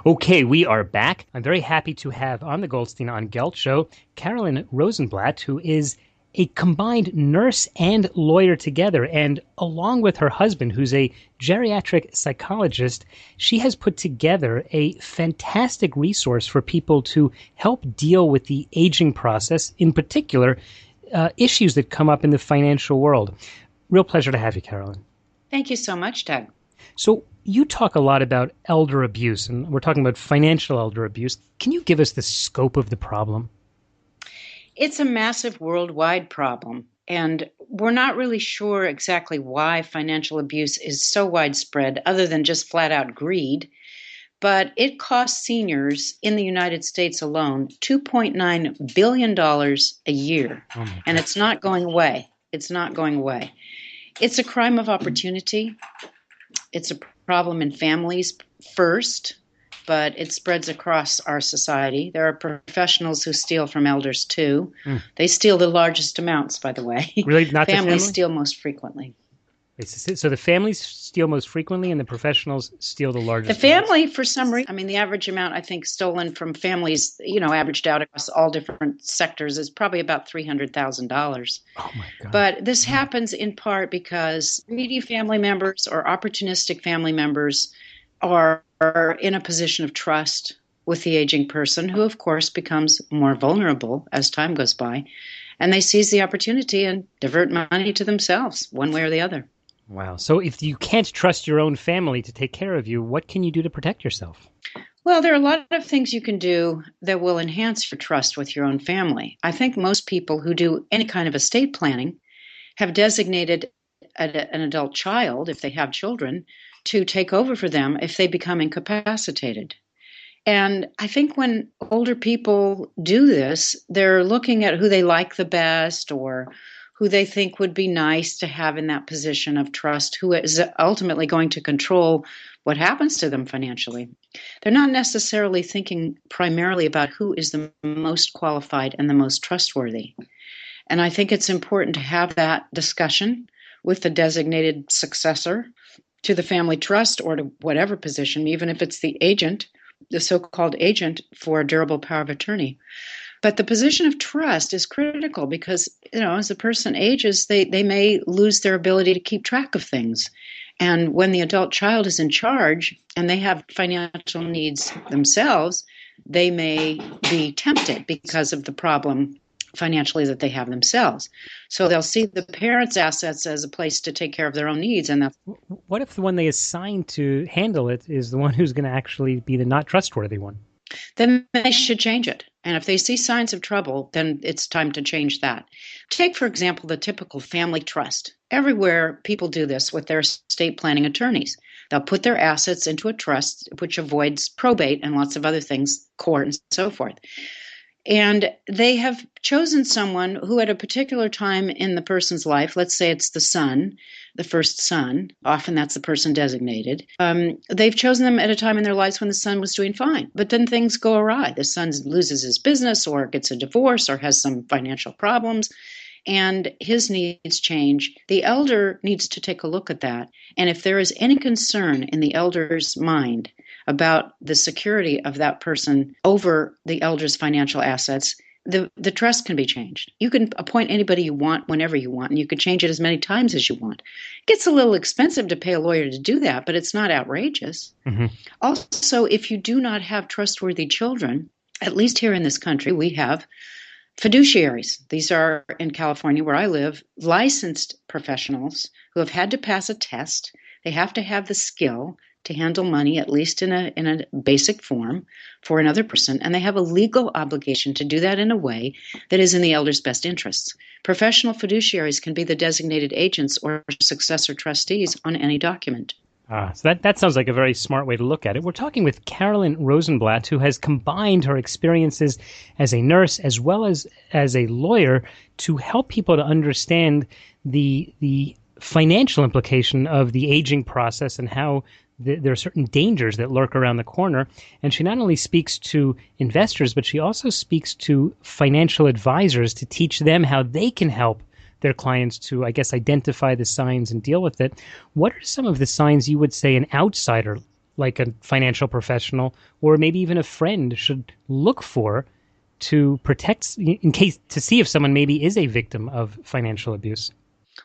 Okay, we are back. I'm very happy to have on the Goldstein on Gelt show Carolyn Rosenblatt, who is a combined nurse and lawyer together. And along with her husband, who's a geriatric psychologist, she has put together a fantastic resource for people to help deal with the aging process, in particular, issues that come up in the financial world. Real pleasure to have you, Carolyn. Thank you so much, Doug. So you talk a lot about elder abuse, and we're talking about financial elder abuse. Can you give us the scope of the problem? It's a massive worldwide problem, and we're not really sure exactly why financial abuse is so widespread, other than just flat-out greed. But it costs seniors in the United States alone $2.9 billion a year, and it's not going away. It's not going away. It's a crime of opportunity. It's a problem in families first, but it spreads across our society. There are professionals who steal from elders too. They steal the largest amounts, by the way. Really? Not families the family? steal most frequently. So the families steal most frequently and the professionals steal the largest The amounts? family, for some reason, the average amount, I think, stolen from families, averaged out across all different sectors is probably about $300,000. Oh, my God. But this happens in part because greedy family members or opportunistic family members are in a position of trust with the aging person, who, of course, becomes more vulnerable as time goes by. And they seize the opportunity and divert money to themselves, one way or the other. Wow. So if you can't trust your own family to take care of you, what can you do to protect yourself? Well, there are a lot of things you can do that will enhance your trust with your own family. I think most people who do any kind of estate planning have designated an adult child, if they have children, to take over for them if they become incapacitated. And I think when older people do this, they're looking at who they like the best or who they think would be nice to have in that position of trust, who is ultimately going to control what happens to them financially. They're not necessarily thinking primarily about who is the most qualified and the most trustworthy. And I think it's important to have that discussion with the designated successor to the family trust or to whatever position, even if it's the agent, the so-called agent for a durable power of attorney. But the position of trust is critical because, as the person ages, they may lose their ability to keep track of things. And when the adult child is in charge and they have financial needs themselves, they may be tempted because of the problem financially that they have themselves. So they'll see the parents' assets as a place to take care of their own needs. And that's what if the one they assign to handle it is the one who's going to actually be the not trustworthy one? Then they should change it. And if they see signs of trouble, then it's time to change that. Take, for example, the typical family trust. Everywhere people do this with their estate planning attorneys. They'll put their assets into a trust, which avoids probate and lots of other things, court and so forth. And they have chosen someone who at a particular time in the person's life, let's say it's the son, the first son, often that's the person designated, they've chosen them at a time in their lives when the son was doing fine. But then things go awry. The son loses his business or gets a divorce or has some financial problems, and his needs change. The elder needs to take a look at that. And if there is any concern in the elder's mind about the security of that person over the elder's financial assets, the trust can be changed. You can appoint anybody you want whenever you want, and you can change it as many times as you want. It gets a little expensive to pay a lawyer to do that, but it's not outrageous. Mm-hmm. Also, if you do not have trustworthy children, at least here in this country, we have fiduciaries. These are, in California, where I live, licensed professionals who have had to pass a test. They have to have the skill to handle money, at least in a basic form, for another person, and they have a legal obligation to do that in a way that is in the elder's best interests. Professional fiduciaries can be the designated agents or successor trustees on any document. So that sounds like a very smart way to look at it. We're talking with Carolyn Rosenblatt, who has combined her experiences as a nurse as well as a lawyer to help people to understand the financial implication of the aging process and how there are certain dangers that lurk around the corner. And she not only speaks to investors, but she also speaks to financial advisors to teach them how they can help their clients to, identify the signs and deal with it. What are some of the signs you would say an outsider like a financial professional or maybe even a friend should look for to protect, in case, to see if someone maybe is a victim of financial abuse?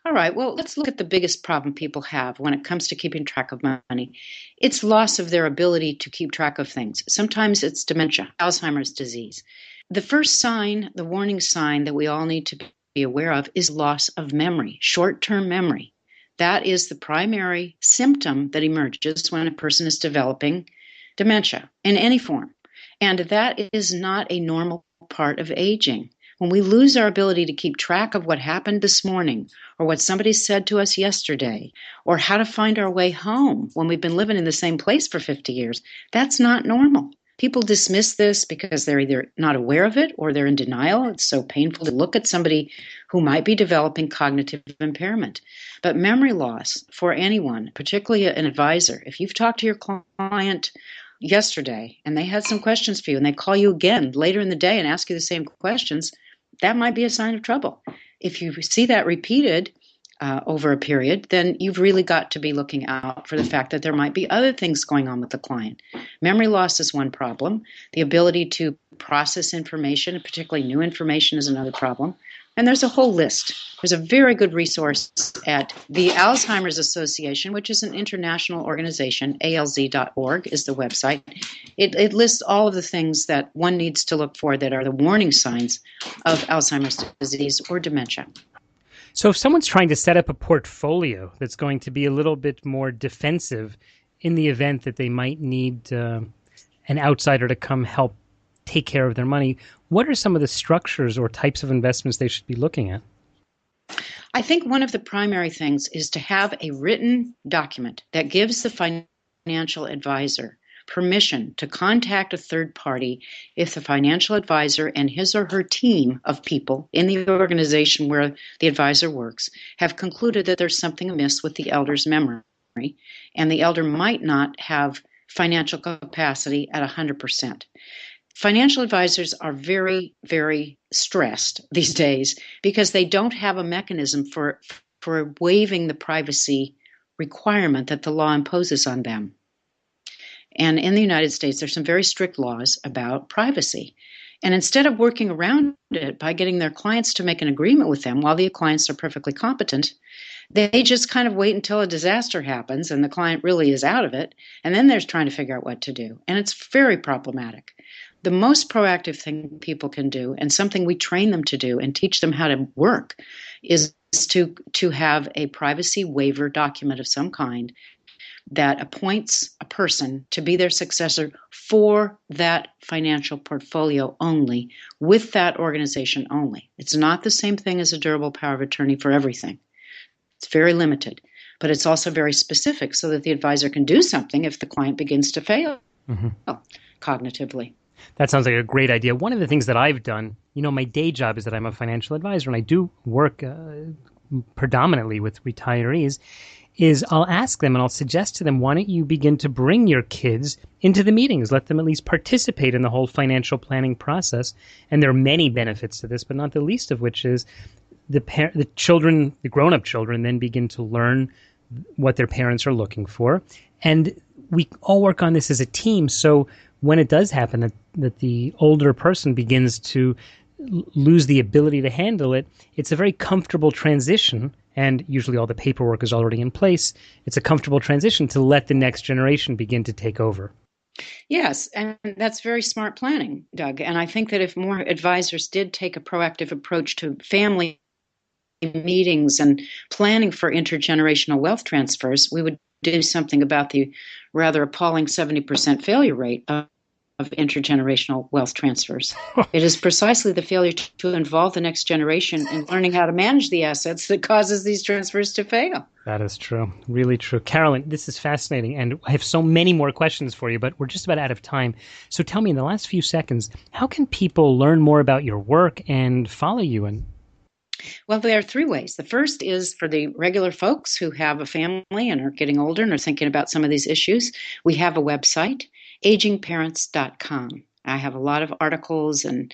All right, well, let's look at the biggest problem people have when it comes to keeping track of money. It's loss of their ability to keep track of things. Sometimes it's dementia, Alzheimer's disease. The first sign, the warning sign that we all need to be aware of is loss of memory, short-term memory. That is the primary symptom that emerges when a person is developing dementia in any form. And that is not a normal part of aging. When we lose our ability to keep track of what happened this morning, or what somebody said to us yesterday, or how to find our way home when we've been living in the same place for 50 years, that's not normal. People dismiss this because they're either not aware of it or they're in denial. It's so painful to look at somebody who might be developing cognitive impairment. But memory loss for anyone, particularly an advisor, if you've talked to your client yesterday and they had some questions for you and they call you again later in the day and ask you the same questions, that might be a sign of trouble. If you see that repeated over a period, then you've really got to be looking out for the fact that there might be other things going on with the client. Memory loss is one problem. The ability to process information, particularly new information, is another problem. And there's a whole list. There's a very good resource at the Alzheimer's Association, which is an international organization. ALZ.org is the website. It lists all of the things that one needs to look for that are the warning signs of Alzheimer's disease or dementia. So if someone's trying to set up a portfolio that's going to be a little bit more defensive in the event that they might need an outsider to come help take care of their money, what are some of the structures or types of investments they should be looking at? I think one of the primary things is to have a written document that gives the financial advisor permission to contact a third party if the financial advisor and his or her team of people in the organization where the advisor works have concluded that there's something amiss with the elder's memory, and the elder might not have financial capacity at 100%. Financial advisors are very, very stressed these days because they don't have a mechanism for waiving the privacy requirement that the law imposes on them. And in the United States, there's some very strict laws about privacy. And instead of working around it by getting their clients to make an agreement with them while the clients are perfectly competent, they just kind of wait until a disaster happens and the client really is out of it, and then they're trying to figure out what to do. And it's very problematic. The most proactive thing people can do, and something we train them to do and teach them how to work, is to have a privacy waiver document of some kind that appoints a person to be their successor for that financial portfolio only, with that organization only. It's not the same thing as a durable power of attorney for everything. It's very limited, but it's also very specific so that the advisor can do something if the client begins to fail cognitively. That sounds like a great idea. One of the things that I've done, my day job is that I'm a financial advisor, and I do work predominantly with retirees, is I'll ask them and I'll suggest to them, why don't you begin to bring your kids into the meetings? Let them at least participate in the whole financial planning process. And there are many benefits to this, but not the least of which is the children, the grown-up children, then begin to learn what their parents are looking for. And we all work on this as a team. So when it does happen that the older person begins to lose the ability to handle it, it's a very comfortable transition, and usually all the paperwork is already in place. It's a comfortable transition to let the next generation begin to take over. Yes, and that's very smart planning, Doug. And I think that if more advisors did take a proactive approach to family meetings and planning for intergenerational wealth transfers, we would do something about the rather appalling 70% failure rate of intergenerational wealth transfers. It is precisely the failure to involve the next generation in learning how to manage the assets that causes these transfers to fail. That is true. Really true. Carolyn, this is fascinating, and I have so many more questions for you, but we're just about out of time. So tell me, in the last few seconds, how can people learn more about your work and follow you? Well, there are three ways. The first is for the regular folks who have a family and are getting older and are thinking about some of these issues. We have a website, agingparents.com. I have a lot of articles and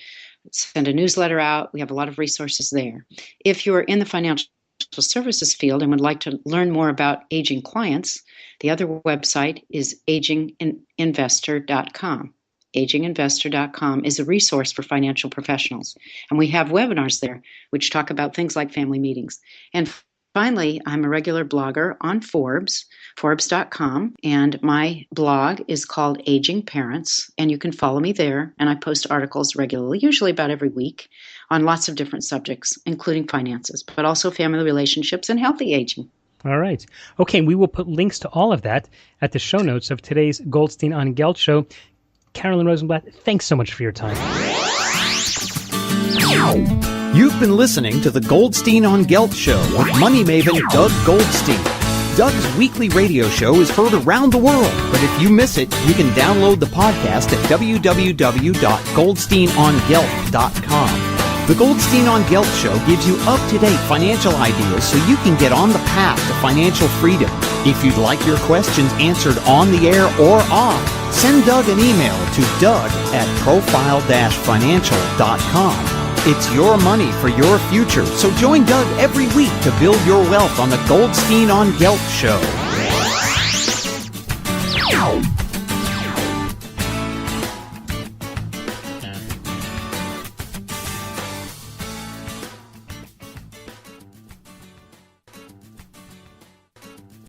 send a newsletter out. We have a lot of resources there. If you're in the financial financial services field and would like to learn more about aging clients, the other website is aginginvestor.com. Aginginvestor.com is a resource for financial professionals, and we have webinars there which talk about things like family meetings. And finally, I'm a regular blogger on Forbes, Forbes.com, and my blog is called Aging Parents, and you can follow me there, and I post articles regularly, usually about every week, on lots of different subjects, including finances, but also family relationships and healthy aging. All right. Okay, we will put links to all of that at the show notes of today's Goldstein on Gelt show. Carolyn Rosenblatt, thanks so much for your time. You've been listening to the Goldstein on Gelt show with money maven Doug Goldstein. Doug's weekly radio show is heard around the world, but if you miss it, you can download the podcast at www.goldsteinongelt.com. The Goldstein on Gelt show gives you up-to-date financial ideas so you can get on the path to financial freedom. If you'd like your questions answered on the air or off, send Doug an email to doug@profile-financial.com. It's your money for your future, so join Doug every week to build your wealth on the Goldstein on Gelt show.